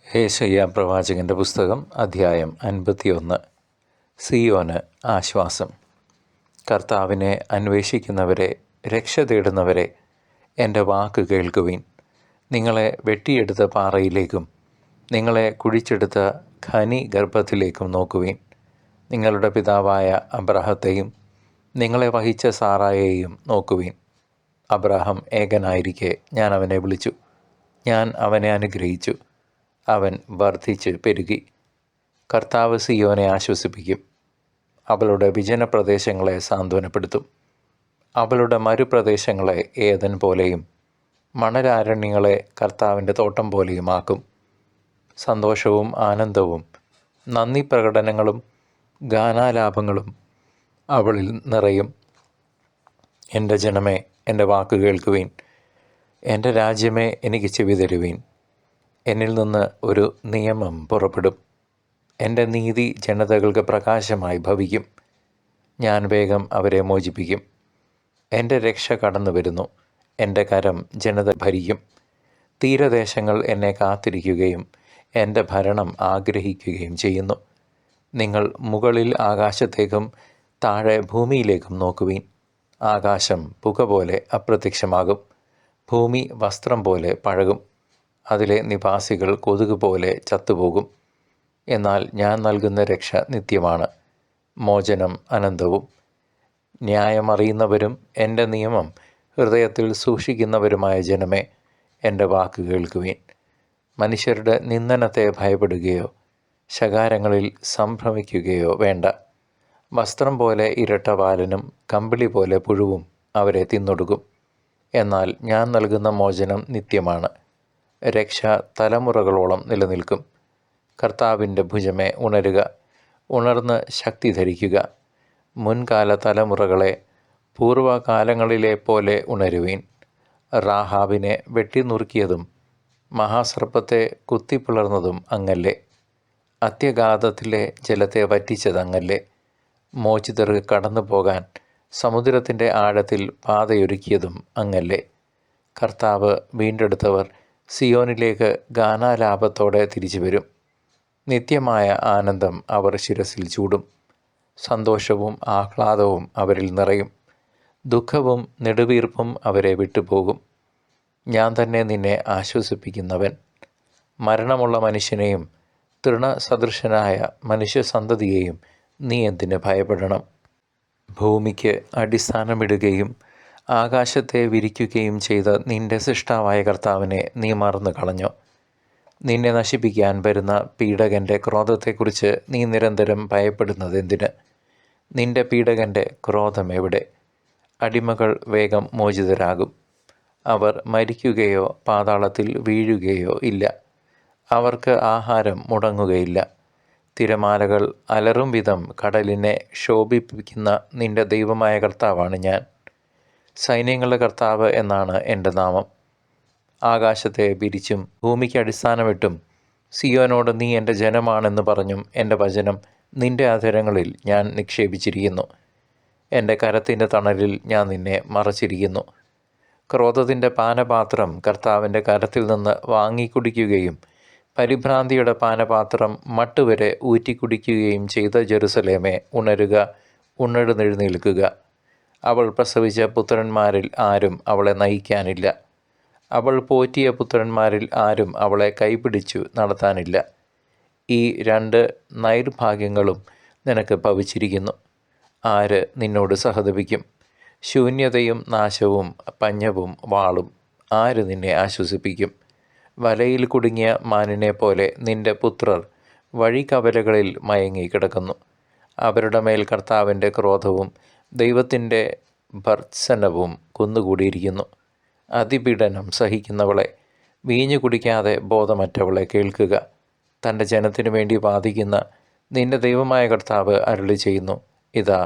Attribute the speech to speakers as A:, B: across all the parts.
A: യേശയ്യാ പ്രവാചകൻ്റെ പുസ്തകം അധ്യായം 51. സിയോന് ആശ്വാസം. കർത്താവിനെ അന്വേഷിക്കുന്നവരെ, രക്ഷ തേടുന്നവരെ, എൻ്റെ വാക്ക് കേൾക്കുവിൻ. നിങ്ങളെ വെട്ടിയെടുത്ത പാറയിലേക്കും നിങ്ങളെ കുഴിച്ചെടുത്ത ഖനി ഗർഭത്തിലേക്കും നോക്കുവിൻ. നിങ്ങളുടെ പിതാവായ അബ്രാഹത്തെയും നിങ്ങളെ വഹിച്ച സാറായെയും നോക്കുവിൻ. അബ്രാഹം ഏകനായിരിക്കെ ഞാൻ അവനെ വിളിച്ചു, ഞാൻ അവനെ അനുഗ്രഹിച്ചു. അവൻ വർദ്ധിച്ച് പെരുകി. കർത്താവ് സിയോനെ ആശ്വസിപ്പിക്കും, അവളുടെ വിജനപ്രദേശങ്ങളെ സാന്ത്വനപ്പെടുത്തും. അവളുടെ മരുപ്രദേശങ്ങളെ ഏദൻ പോലെയും മണലാരണ്യങ്ങളെ കർത്താവിൻ്റെ തോട്ടം പോലെയുമാക്കും. സന്തോഷവും ആനന്ദവും നന്ദി പ്രകടനങ്ങളും ഗാനാലാപങ്ങളും അവളിൽ നിറയും. എൻ്റെ ജനമേ, എൻ്റെ വാക്ക് കേൾക്കുവീൻ. എൻ്റെ രാജ്യമേ, എനിക്ക് ചെവി തരുവീൻ. എന്നിൽ നിന്ന് ഒരു നിയമം പുറപ്പെടും. എൻ്റെ നീതി ജനതകൾക്ക് പ്രകാശമായി ഭവിക്കും. ഞാൻ വേഗം അവരെ മോചിപ്പിക്കും. എൻ്റെ രക്ഷ കടന്നു വരുന്നു. എൻ്റെ കരം ജനത ഭരിക്കും. തീരദേശങ്ങൾ എന്നെ കാത്തിരിക്കുകയും എൻ്റെ ഭരണം ആഗ്രഹിക്കുകയും ചെയ്യുന്നു. നിങ്ങൾ മുകളിൽ ആകാശത്തേക്കും താഴെ ഭൂമിയിലേക്കും നോക്കുവീൻ. ആകാശം പുക പോലെ അപ്രത്യക്ഷമാകും, ഭൂമി വസ്ത്രം പോലെ പഴകും, അതിലെ നിവാസികൾ കൊതുക് പോലെ ചത്തുപോകും. എന്നാൽ ഞാൻ നൽകുന്ന രക്ഷ നിത്യമാണ്, മോചനം അനന്തവും. ന്യായമറിയുന്നവരും എൻ്റെ നിയമം ഹൃദയത്തിൽ സൂക്ഷിക്കുന്നവരുമായ ജനമേ, എൻ്റെ വാക്ക് കേൾക്കുവീൻ. മനുഷ്യരുടെ നിന്ദനത്തെ ഭയപ്പെടുകയോ ശകാരങ്ങളിൽ സംഭ്രമിക്കുകയോ വേണ്ട. വസ്ത്രം പോലെ ഇരട്ടവാലനും കമ്പിളി പോലെ പുഴുവും അവരെ തിന്നൊടുക്കും. എന്നാൽ ഞാൻ നൽകുന്ന മോചനം നിത്യമാണ്, രക്ഷ തലമുറകളോളം നിലനിൽക്കും. കർത്താവിൻ്റെ ഭുജമേ, ഉണരുക, ഉണർന്ന് ശക്തി ധരിക്കുക. മുൻകാല തലമുറകളെ, പൂർവ്വകാലങ്ങളിലെ പോലെ ഉണരുവീൻ. റാഹാബിനെ വെട്ടിനുറുക്കിയതും മഹാസർപ്പത്തെ കുത്തിപ്പിളർന്നതും അങ്ങല്ലേ. അത്യഗാധത്തിലെ ജലത്തെ വറ്റിച്ചതങ്ങല്ലേ. മോചിതർക്ക് കടന്നു പോകാൻ സമുദ്രത്തിൻ്റെ ആഴത്തിൽ പാതയൊരുക്കിയതും അങ്ങല്ലേ. കർത്താവ് വീണ്ടെടുത്തവർ സിയോനിലേക്ക് ഗാനാലാപത്തോടെ തിരിച്ചു വരും. നിത്യമായ ആനന്ദം അവർ ശിരസിൽ ചൂടും. സന്തോഷവും ആഹ്ലാദവും അവരിൽ നിറയും. ദുഃഖവും നെടുവീർപ്പും അവരെ വിട്ടുപോകും. ഞാൻ തന്നെ നിന്നെ ആശ്വസിപ്പിക്കുന്നവൻ. മരണമുള്ള മനുഷ്യനെയും തൃണസദൃശനായ മനുഷ്യസന്തതിയെയും നീ എന്തിന് ഭയപ്പെടണം? ഭൂമിക്ക് അടിസ്ഥാനമിടുകയും ആകാശത്തെ വിരിക്കുകയും ചെയ്ത നിന്റെ സൃഷ്ടാവായ കർത്താവിനെ നീ മറന്നു കളഞ്ഞോ? നിന്നെ നശിപ്പിക്കാൻ വരുന്ന പീഡകൻ്റെ ക്രോധത്തെക്കുറിച്ച് നീ നിരന്തരം ഭയപ്പെടുന്നതെന്തിന്? നിന്റെ പീഡകൻ്റെ ക്രോധം എവിടെ? അടിമകൾ വേഗം മോചിതരാകും. അവർ മരിക്കുകയോ പാതാളത്തിൽ വീഴുകയോ ഇല്ല. അവർക്ക് ആഹാരം മുടങ്ങുകയില്ല. തിരമാലകൾ അലറും വിധം കടലിനെ ശോഭിപ്പിക്കുന്ന നിന്റെ ദൈവമായ കർത്താവാണ് ഞാൻ. സൈന്യങ്ങളുടെ കർത്താവ് എന്നാണ് എൻ്റെ നാമം. ആകാശത്തെ പിരിച്ചും ഭൂമിക്ക് അടിസ്ഥാനമിട്ടും സിയോനോട് നീ എൻ്റെ ജനമാണെന്ന് പറഞ്ഞും എൻ്റെ വചനം നിന്റെ അധരങ്ങളിൽ ഞാൻ നിക്ഷേപിച്ചിരിക്കുന്നു. എൻ്റെ കരത്തിൻ്റെ തണലിൽ ഞാൻ നിന്നെ മറച്ചിരിക്കുന്നു. ക്രോധത്തിൻ്റെ പാനപാത്രം കർത്താവിൻ്റെ കരത്തിൽ നിന്ന് വാങ്ങിക്കുടിക്കുകയും പരിഭ്രാന്തിയുടെ പാനപാത്രം മട്ടുവരെ ഊറ്റിക്കുടിക്കുകയും ചെയ്ത ജെറുസലേമേ, ഉണരുക, ഉണർന്നെഴുന്നേൽക്കുക. അവൾ പ്രസവിച്ച പുത്രന്മാരിൽ ആരും അവളെ നയിക്കാനില്ല. അവൾ പോറ്റിയ പുത്രന്മാരിൽ ആരും അവളെ കൈപിടിച്ചു നടത്താനില്ല. ഈ 2 നൈർഭാഗ്യങ്ങളും നിനക്ക് ഭവിച്ചിരിക്കുന്നു. ആര് നിന്നോട് സഹതപിക്കും? ശൂന്യതയും നാശവും പഞ്ഞവും വാളും ആര് നിന്നെ ആശ്വസിപ്പിക്കും? വലയിൽ കുടുങ്ങിയ മാനിനെ പോലെ നിന്റെ പുത്രർ വഴിക്കവലകളിൽ മയങ്ങിക്കിടക്കുന്നു. അവരുടെ മേൽ കർത്താവിൻ്റെ ക്രോധവും ദൈവത്തിൻ്റെ ഭർത്സനവും കുന്നുകൂടിയിരിക്കുന്നു. അതിപീഡനം സഹിക്കുന്നവളെ, വീഞ്ഞു കുടിക്കാതെ ബോധമറ്റവളെ കേൾക്കുക. തൻ്റെ ജനത്തിനു വേണ്ടി വാദിക്കുന്ന നിന്റെ ദൈവമായ കർത്താവ് അരുളി ചെയ്യുന്നു, ഇതാ,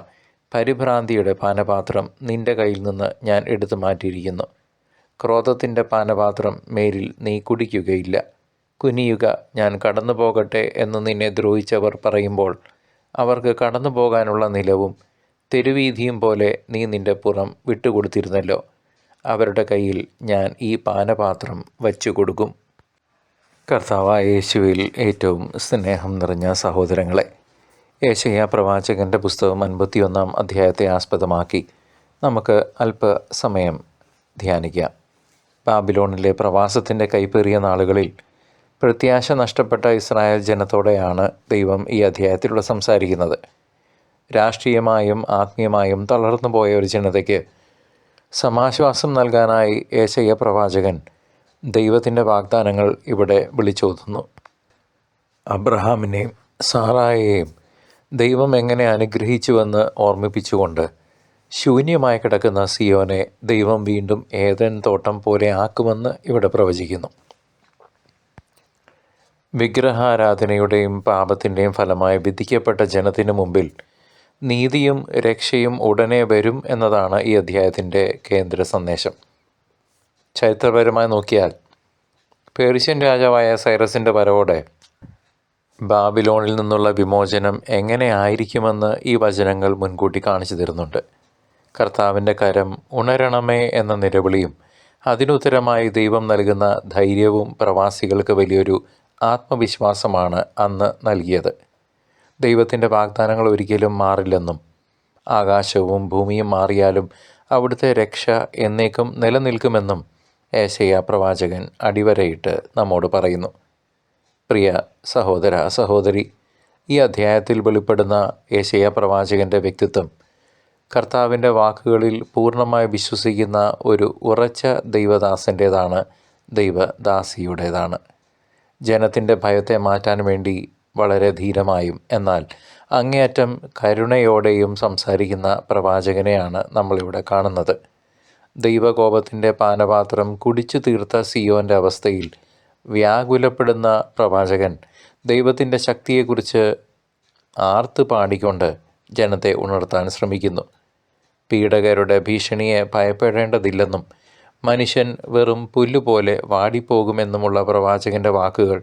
A: പരിഭ്രാന്തിയുടെ പാനപാത്രം നിന്റെ കയ്യിൽ നിന്ന് ഞാൻ എടുത്തു മാറ്റിയിരിക്കുന്നു. ക്രോധത്തിൻ്റെ പാനപാത്രം മേലിൽ നീ കുടിക്കുകയില്ല. കുനിയുക, ഞാൻ കടന്നു പോകട്ടെ എന്ന് നിന്നെ ദ്രോഹിച്ചവർ പറയുമ്പോൾ അവർക്ക് കടന്നു പോകാനുള്ള നിലവും തെരുവീഥിയും പോലെ നീ നിന്റെ പുറം വിട്ടുകൊടുത്തിരുന്നല്ലോ. അവരുടെ കയ്യിൽ ഞാൻ ഈ പാനപാത്രം വച്ചു കൊടുക്കും. കർത്താവായ യേശുവിൽ ഏറ്റവും സ്നേഹം നിറഞ്ഞ സഹോദരങ്ങളെ, യെശയ്യാ പ്രവാചകൻ്റെ പുസ്തകം 51-ാം അധ്യായത്തെ ആസ്പദമാക്കി നമുക്ക് അല്പസമയം ധ്യാനിക്കാം. ബാബിലോണിലെ പ്രവാസത്തിൻ്റെ കൈപ്പേറിയ നാളുകളിൽ പ്രത്യാശ നഷ്ടപ്പെട്ട ഇസ്രായേൽ ജനത്തോടെയാണ് ദൈവം ഈ അധ്യായത്തിലൂടെ സംസാരിക്കുന്നത്. രാഷ്ട്രീയമായും ആത്മീയമായും തളർന്നുപോയ ഒരു ജനതയ്ക്ക് സമാശ്വാസം നൽകാനായി യെശയ്യാ പ്രവാചകൻ ദൈവത്തിൻ്റെ വാഗ്ദാനങ്ങൾ ഇവിടെ വിളിച്ചോതുന്നു. അബ്രഹാമിനെയും സാറായെയും ദൈവം എങ്ങനെ അനുഗ്രഹിച്ചുവെന്ന് ഓർമ്മിപ്പിച്ചുകൊണ്ട് ശൂന്യമായി കിടക്കുന്ന സിയോനെ ദൈവം വീണ്ടും ഏദൻ തോട്ടം പോലെ ആക്കുമെന്ന് ഇവിടെ പ്രവചിക്കുന്നു. വിഗ്രഹാരാധനയുടെയും പാപത്തിൻ്റെയും ഫലമായി വിധിക്കപ്പെട്ട ജനത്തിനു മുമ്പിൽ നീതിയും രക്ഷയും ഉടനെ വരും എന്നതാണ് ഈ അധ്യായത്തിൻ്റെ കേന്ദ്ര സന്ദേശം. ചരിത്രപരമായി നോക്കിയാൽ പേർഷ്യൻ രാജാവായ സൈറസിൻ്റെ വരവോടെ ബാബിലോണിൽ നിന്നുള്ള വിമോചനം എങ്ങനെ ആയിരിക്കുമെന്ന് ഈ വചനങ്ങൾ മുൻകൂട്ടി കാണിച്ചു തരുന്നുണ്ട്. കർത്താവിൻ്റെ കരം ഉണരണമേ എന്ന നിലവിളിയും അതിനുത്തരമായി ദൈവം നൽകുന്ന ധൈര്യവും പ്രവാസികൾക്ക് വലിയൊരു ആത്മവിശ്വാസമാണ് അന്ന് നൽകിയത്. ദൈവത്തിൻ്റെ വാഗ്ദാനങ്ങൾ ഒരിക്കലും മാറില്ലെന്നും ആകാശവും ഭൂമിയും മാറിയാലും അവിടുത്തെ രക്ഷ എന്നേക്കും നിലനിൽക്കുമെന്നും യെശയ്യാ പ്രവാചകൻ അടിവരയിട്ട് നമ്മോട് പറയുന്നു. പ്രിയ സഹോദര സഹോദരി, ഈ അധ്യായത്തിൽ വെളിപ്പെടുന്ന യെശയ്യാ പ്രവാചകൻ്റെ വ്യക്തിത്വം കർത്താവിൻ്റെ വാക്കുകളിൽ പൂർണ്ണമായി വിശ്വസിക്കുന്ന ഒരു ഉറച്ച ദൈവദാസൻ്റേതാണ്, ദൈവദാസിയുടേതാണ്. ജനത്തിൻ്റെ ഭയത്തെ മാറ്റാൻ വേണ്ടി വളരെ ധീരമായും എന്നാൽ അങ്ങേയറ്റം കരുണയോടെയും സംസാരിക്കുന്ന പ്രവാചകനെയാണ് നമ്മളിവിടെ കാണുന്നത്. ദൈവകോപത്തിൻ്റെ പാനപാത്രം കുടിച്ചു തീർത്ത സിയോൻ്റെ അവസ്ഥയിൽ വ്യാകുലപ്പെടുന്ന പ്രവാചകൻ ദൈവത്തിൻ്റെ ശക്തിയെക്കുറിച്ച് ആർത്ത് പാടിക്കൊണ്ട് ജനത്തെ ഉണർത്താൻ ശ്രമിക്കുന്നു. പീഡകരുടെ ഭീഷണിയെ ഭയപ്പെടേണ്ടതില്ലെന്നും മനുഷ്യൻ വെറും പുല്ലുപോലെ വാടിപ്പോകുമെന്നുമുള്ള പ്രവാചകൻ്റെ വാക്കുകൾ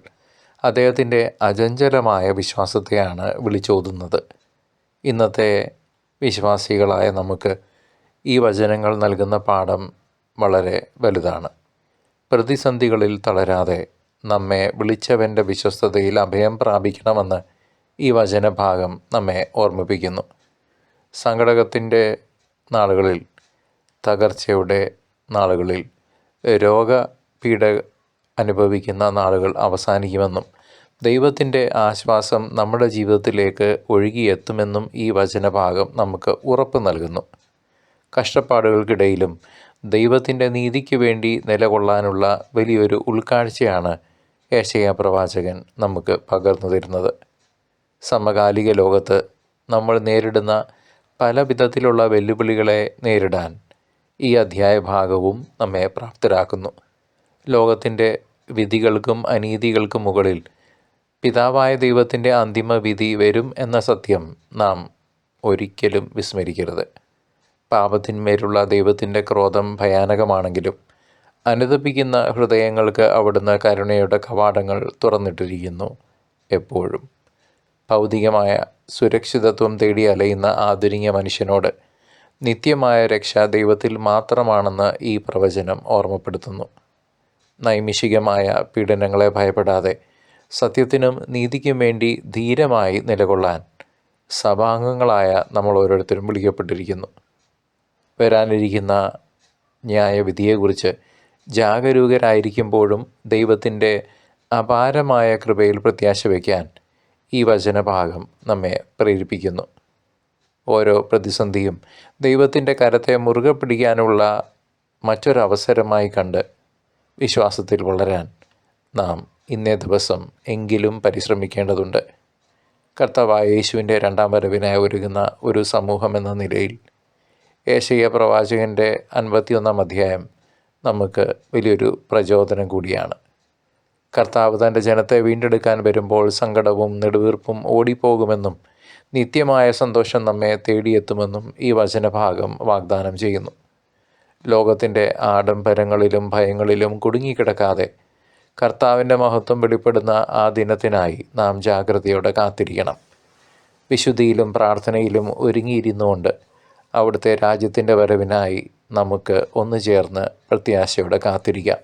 A: അദ്ദേഹത്തിൻ്റെ അചഞ്ചലമായ വിശ്വാസത്തെയാണ് വിളിച്ചോതുന്നത്. ഇന്നത്തെ വിശ്വാസികളായ നമുക്ക് ഈ വചനങ്ങൾ നൽകുന്ന പാഠം വളരെ വലുതാണ്. പ്രതിസന്ധികളിൽ തളരാതെ നമ്മെ വിളിച്ചവൻ്റെ വിശ്വസ്തതയിൽ അഭയം പ്രാപിക്കണമെന്ന് ഈ വചനഭാഗം നമ്മെ ഓർമ്മിപ്പിക്കുന്നു. സങ്കടത്തിൻ്റെ നാളുകളിൽ, തകർച്ചയുടെ നാളുകളിൽ, രോഗപീഡ അനുഭവിക്കുന്ന നാളുകൾ അവസാനിക്കുമെന്നും ദൈവത്തിൻ്റെ ആശ്വാസം നമ്മുടെ ജീവിതത്തിലേക്ക് ഒഴുകിയെത്തുമെന്നും ഈ വചനഭാഗം നമുക്ക് ഉറപ്പ് നൽകുന്നു. കഷ്ടപ്പാടുകൾക്കിടയിലും ദൈവത്തിൻ്റെ നീതിക്ക് വേണ്ടി നിലകൊള്ളാനുള്ള വലിയൊരു ഉൾക്കാഴ്ചയാണ് യെശയ്യാ പ്രവാചകൻ നമുക്ക് പകർന്നു തരുന്നത്. സമകാലിക ലോകത്ത് നമ്മൾ നേരിടുന്ന പല വിധത്തിലുള്ള വെല്ലുവിളികളെ നേരിടാൻ ഈ അധ്യായഭാഗവും നമ്മെ പ്രാപ്തരാക്കുന്നു. ലോകത്തിൻ്റെ വിധികൾക്കും അനീതികൾക്കും മുകളിൽ പിതാവായ ദൈവത്തിൻ്റെ അന്തിമ വിധി വരും എന്ന സത്യം നാം ഒരിക്കലും വിസ്മരിക്കരുത്. പാപത്തിന്മേലുള്ള ദൈവത്തിൻ്റെ ക്രോധം ഭയാനകമാണെങ്കിലും അനുതപിക്കുന്ന ഹൃദയങ്ങൾക്ക് അവിടുന്ന് കരുണയുടെ കവാടങ്ങൾ തുറന്നിട്ടിരിക്കുന്നു എപ്പോഴും. ഭൗതികമായ സുരക്ഷിതത്വം തേടി അലയുന്ന ആധുനിക മനുഷ്യനോട് നിത്യമായ രക്ഷ ദൈവത്തിൽ മാത്രമാണെന്ന് ഈ പ്രവചനം ഓർമ്മപ്പെടുത്തുന്നു. നൈമിഷികമായ പീഡനങ്ങളെ ഭയപ്പെടാതെ സത്യത്തിനും നീതിക്കും വേണ്ടി ധീരമായി നിലകൊള്ളാൻ സഭാംഗങ്ങളായ നമ്മൾ ഓരോരുത്തരും വിളിക്കപ്പെട്ടിരിക്കുന്നു. വരാനിരിക്കുന്ന ന്യായവിധിയെക്കുറിച്ച് ജാഗരൂകരായിരിക്കുമ്പോഴും ദൈവത്തിൻ്റെ അപാരമായ കൃപയിൽ പ്രത്യാശ വയ്ക്കാൻ ഈ വചനഭാഗം നമ്മെ പ്രേരിപ്പിക്കുന്നു. ഓരോ പ്രതിസന്ധിയും ദൈവത്തിൻ്റെ കരത്തെ മുറുകെ പിടിക്കാനുള്ള മറ്റൊരവസരമായി കണ്ട് വിശ്വാസത്തിൽ വളരാൻ നാം ഇന്നേ ദിവസം എങ്കിലും പരിശ്രമിക്കേണ്ടതുണ്ട്. കർത്താവായ യേശുവിൻ്റെ രണ്ടാം വരവിനായി ഒരുങ്ങുന്ന ഒരു സമൂഹം എന്ന നിലയിൽ യെശയ്യാ പ്രവാചകൻ്റെ 51-ാം അധ്യായം നമുക്ക് വലിയൊരു പ്രചോദനം കൂടിയാണ്. കർത്താവ് തൻ്റെ ജനത്തെ വീണ്ടെടുക്കാൻ വരുമ്പോൾ സങ്കടവും നെടുവീർപ്പും ഓടിപ്പോകുമെന്നും നിത്യമായ സന്തോഷം നമ്മെ തേടിയെത്തുമെന്നും ഈ വചനഭാഗം വാഗ്ദാനം ചെയ്യുന്നു. ലോകത്തിൻ്റെ ആഡംബരങ്ങളിലും ഭയങ്ങളിലും കുടുങ്ങിക്കിടക്കാതെ കർത്താവിൻ്റെ മഹത്വം വെളിപ്പെടുന്ന ആ ദിനത്തിനായി നാം ജാഗ്രതയോടെ കാത്തിരിക്കണം. വിശുദ്ധിയിലും പ്രാർത്ഥനയിലും ഒരുങ്ങിയിരുന്നുകൊണ്ട് അവിടുത്തെ രാജ്യത്തിൻ്റെ വരവിനായി നമുക്ക് ഒന്നു ചേർന്ന് പ്രത്യാശയോടെ കാത്തിരിക്കാം.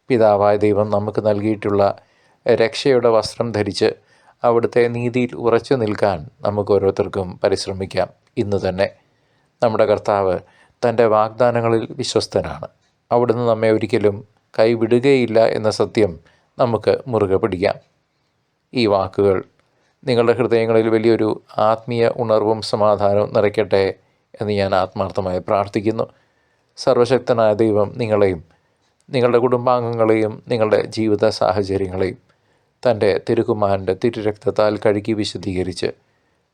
A: പിതാവായ ദൈവം നമുക്ക് നൽകിയിട്ടുള്ള രക്ഷയുടെ വസ്ത്രം ധരിച്ച് അവിടുത്തെ നീതിയിൽ ഉറച്ചു നിൽക്കാൻ നമുക്ക് ഓരോരുത്തർക്കും പരിശ്രമിക്കാം. ഇന്ന് തന്നെ നമ്മുടെ കർത്താവ് തൻ്റെ വാഗ്ദാനങ്ങളിൽ വിശ്വസ്തനാണ്. അവിടുന്ന് നമ്മെ ഒരിക്കലും കൈവിടുകയില്ല എന്ന സത്യം നമുക്ക് മുറുകെ പിടിക്കാം. ഈ വാക്കുകൾ നിങ്ങളുടെ ഹൃദയങ്ങളിൽ വലിയൊരു ആത്മീയ ഉണർവും സമാധാനവും നിറയ്ക്കട്ടെ എന്ന് ഞാൻ ആത്മാർത്ഥമായി പ്രാർത്ഥിക്കുന്നു. സർവശക്തനായ ദൈവം നിങ്ങളെയും നിങ്ങളുടെ കുടുംബാംഗങ്ങളെയും നിങ്ങളുടെ ജീവിത സാഹചര്യങ്ങളെയും തൻ്റെ തിരുക്കുമാരൻ്റെ തിരുരക്തത്താൽ കഴുകി വിശുദ്ധീകരിച്ച്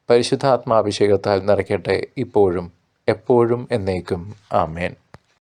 A: പരിശുദ്ധാത്മാഭിഷേകത്താൽ നിറയ്ക്കട്ടെ, ഇപ്പോഴും എപ്പോഴും എന്നേക്കും. ആമേൻ.